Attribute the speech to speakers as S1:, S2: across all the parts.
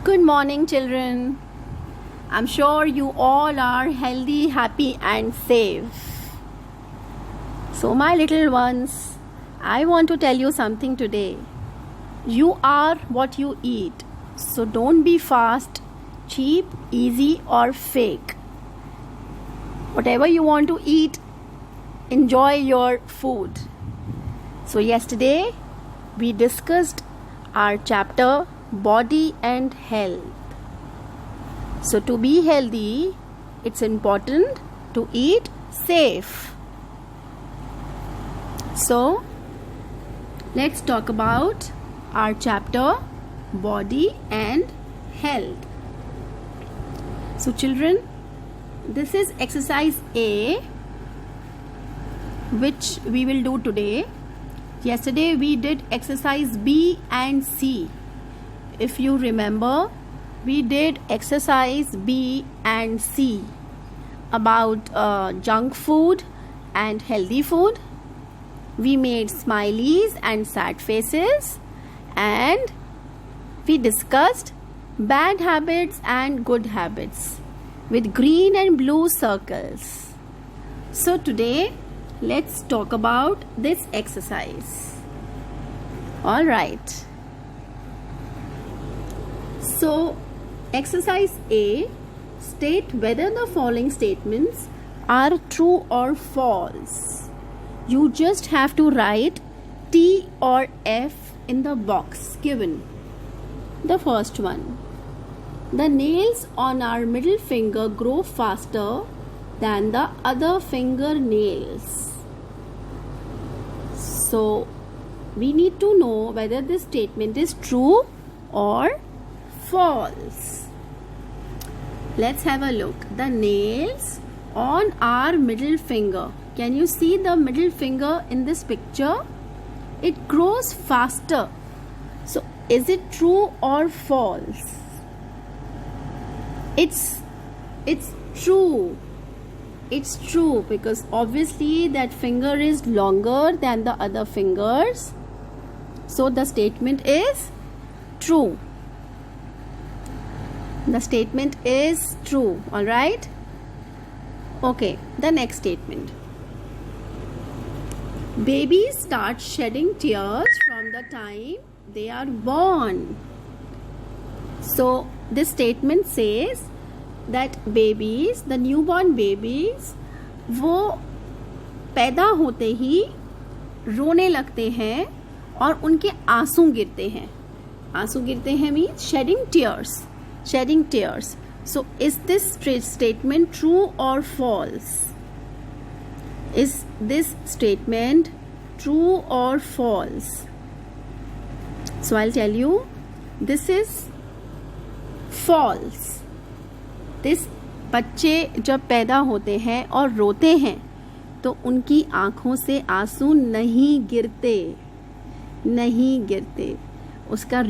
S1: Good morning, children. I'm sure you all are healthy, happy, and safe. So, my little ones, I want to tell you something today. You are what you eat. So, don't be fast, cheap, easy, or fake. Whatever you want to eat, enjoy your food. So, yesterday we discussed our chapter Body and Health. So to be healthy, it's important to eat safe. So let's talk about our chapter Body and Health. So children, this is exercise A, which we will do today. Yesterday we did exercise B and C. If you remember, we did exercise B and C about junk food and healthy food. We made smileys and sad faces, and we discussed bad habits and good habits with green and blue circles. So today, let's talk about this exercise. All right. So, exercise A, state whether the following statements are true or false. You just have to write T or F in the box given. The first one. The nails on our middle finger grow faster than the other fingernails. So, we need to know whether this statement is true or false. Let's have a look. The nails on our middle finger. Can you see the middle finger in this picture? It grows faster. So, is it true or false? It's true. It's true because obviously that finger is longer than the other fingers. So, the statement is true. The statement is true. Alright? Okay, the next statement. Babies start shedding tears from the time they are born. So, this statement says that babies, the newborn babies, वो पैदा होते ही रोने लगते हैं और उनके आंसू गिरते हैं. आंसू गिरते हैं means shedding tears. Shedding tears. So, is this statement true or false? Is this statement true or false? So, I'll tell you, this is false. This बच्चे जब पैदा होते हैं और रोते हैं तो उनकी आँखों से आंसू नहीं गिरते. उसका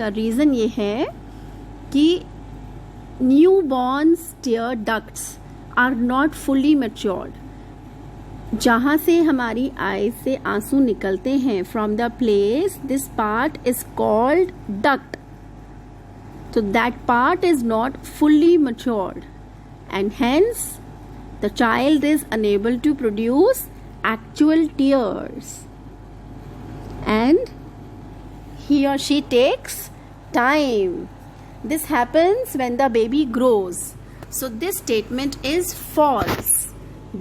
S1: रीज़न ये है कि newborn's tear ducts are not fully matured. जहाँ से हमारी आई से आंसू निकलते हैं, from the place this part is called duct. So that part is not fully matured, and hence the child is unable to produce actual tears, and he or she takes time. This happens when the baby grows. So this statement is false.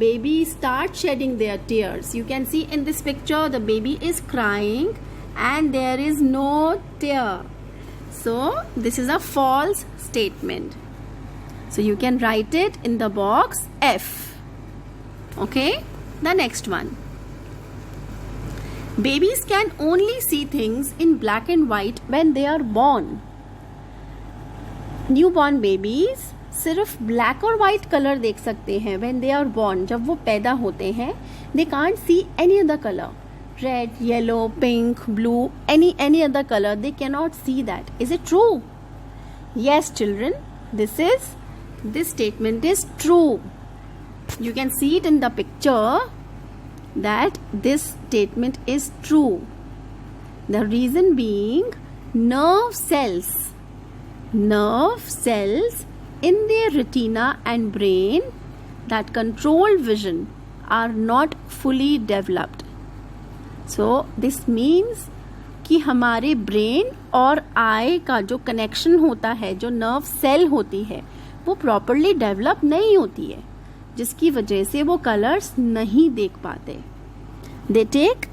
S1: Babies start shedding their tears. You can see in this picture the baby is crying and there is no tear. So this is a false statement. So you can write it in the box F. Okay? The next one. Babies can only see things in black and white when they are born. Newborn babies सिर्फ black और white colour देख सकते हैं when they are born. जब वो पैदा होते हैं they can't see any other colour, red, yellow, pink, blue, any other colour. They can not see that. Is it true? Yes children, this statement is true. You can see it in the picture that this statement is true. The reason being nerve cells nerve cells in their retina and brain that control vision are not fully developed. So this means कि हमारे brain और आई का जो connection होता है, जो nerve cell होती है, वो प्रॉपरली डेवलप नहीं होती है, जिसकी वजह से वो कलर्स नहीं देख पाते. They take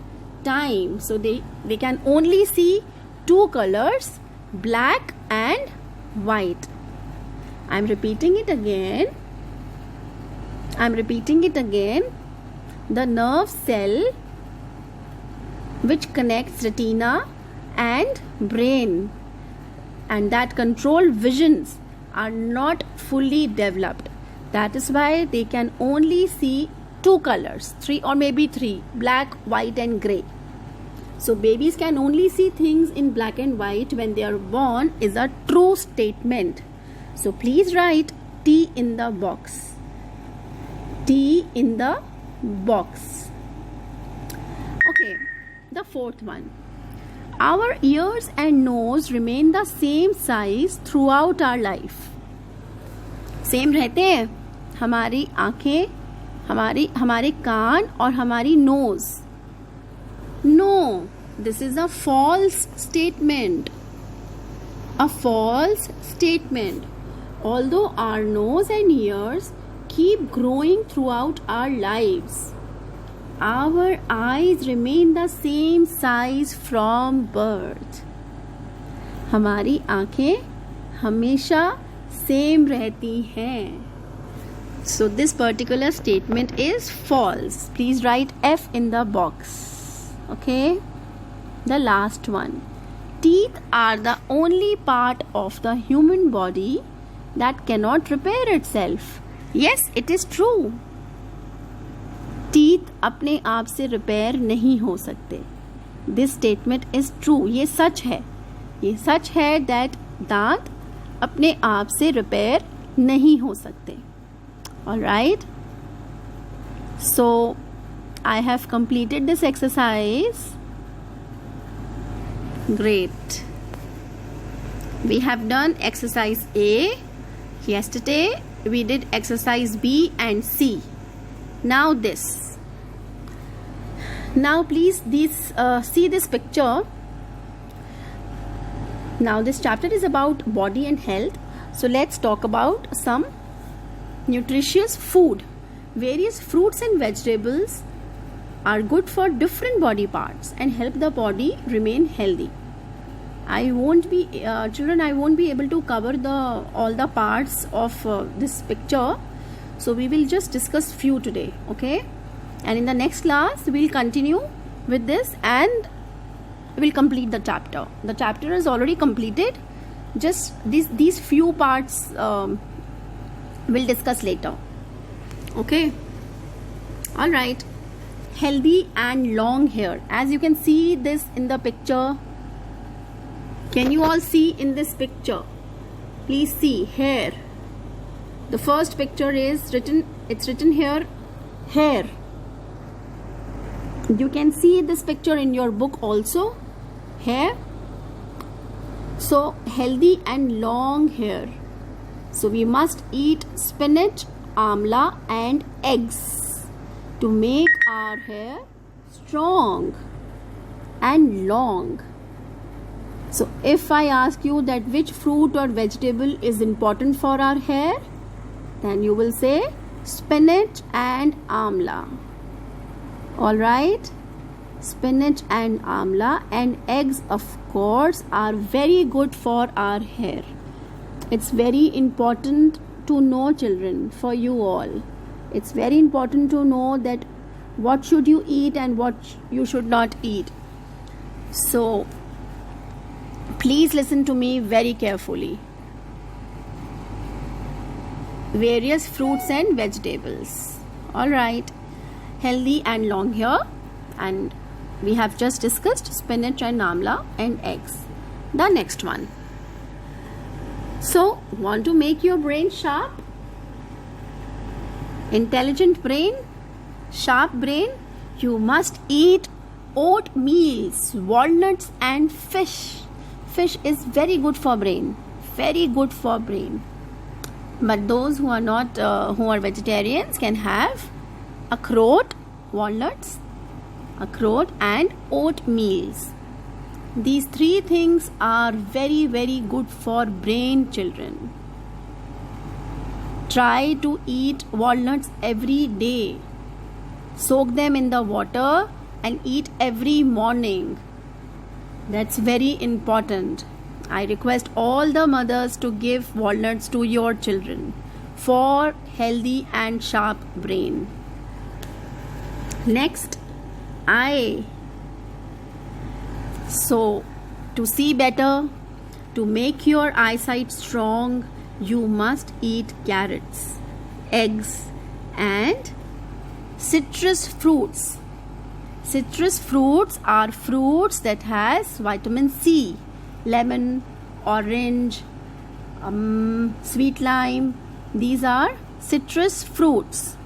S1: time, so they can only see 2 colors, black and white. I'm repeating it again. The nerve cell which connects retina and brain and that control visions are not fully developed. That is why they can only see 2 colors, 3 or maybe 3, black, white and gray. So babies can only see things in black and white when they are born is a true statement. So please write T in the box. T in the box. Okay, the 4th one. Our ears and nose remain the same size throughout our life. Same रहते हैं हमारी आँखें, हमारे कान और हमारी nose. No, this is a false statement. A false statement. Although our nose and ears keep growing throughout our lives, our eyes remain the same size from birth. हमारी आँखें हमेशा सेम रहती हैं. So this particular statement is false. Please write F in the box. Okay, the last one. Teeth are the only part of the human body that cannot repair itself. Yes, it is true. Teeth अपने आप से repair नहीं हो सकते. This statement is true. ये सच है that दांत अपने आप से रिपेयर नहीं हो सकते. Alright. So I have completed this exercise. Great. We have done exercise A. Yesterday we did exercise B and C. Now this. Now please see this picture. Now this chapter is about body and health. So let's talk about some nutritious food. Various fruits and vegetables are good for different body parts and help the body remain healthy. I won't be able to cover all the parts of this picture, so we will just discuss few today. Okay, and in the next class we will continue with this and we will complete the chapter. The chapter is already completed. Just these few parts we'll discuss later. Okay, all right. Healthy and long hair. As you can see this in the picture. Can you all see in this picture? Please see hair. The first picture is written here, hair. You can see this picture in your book also, hair. So healthy and long hair. So we must eat spinach, amla and eggs to make our hair strong and long. So if I ask you that which fruit or vegetable is important for our hair, then you will say spinach and amla. Alright, spinach and amla and eggs of course are very good for our hair. It's very important to know, children, for you all. It's very important to know that what should you eat and what you should not eat. So please listen to me very carefully. Various fruits and vegetables. Alright, healthy and long hair, and we have just discussed spinach and amla and eggs. The next one. So, want to make your brain sharp? Intelligent brain, sharp brain, you must eat oatmeals, walnuts and fish. Fish is very good for brain. very good for brain. But those who are not, who are vegetarians can have akhrot, walnuts, akhrot and oatmeals. These three things are very, very good for brain, children. Try to eat walnuts every day. Soak them in the water and eat every morning. That's very important. I request all the mothers to give walnuts to your children for healthy and sharp brain. Next, eye. So, to see better, to make your eyesight strong, you must eat carrots, eggs, and citrus fruits. Citrus fruits are fruits that has vitamin C, lemon, orange, sweet lime. These are citrus fruits.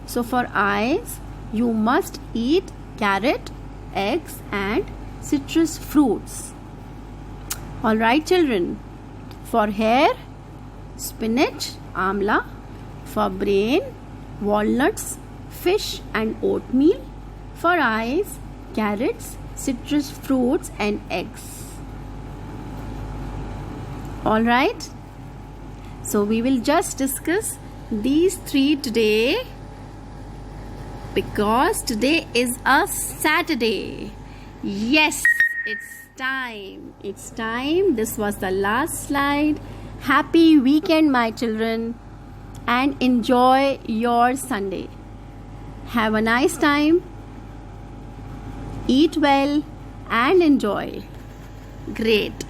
S1: So for eyes, you must eat carrot, eggs and citrus fruits. Alright children. For hair, spinach, amla. For brain, walnuts, fish and oatmeal. For eyes, carrots, citrus fruits and eggs. Alright. So we will just discuss these three today because today is a Saturday. Yes, it's time. It's time. This was the last slide. Happy weekend, my children, and enjoy your Sunday. Have a nice time. Eat well and enjoy. Great.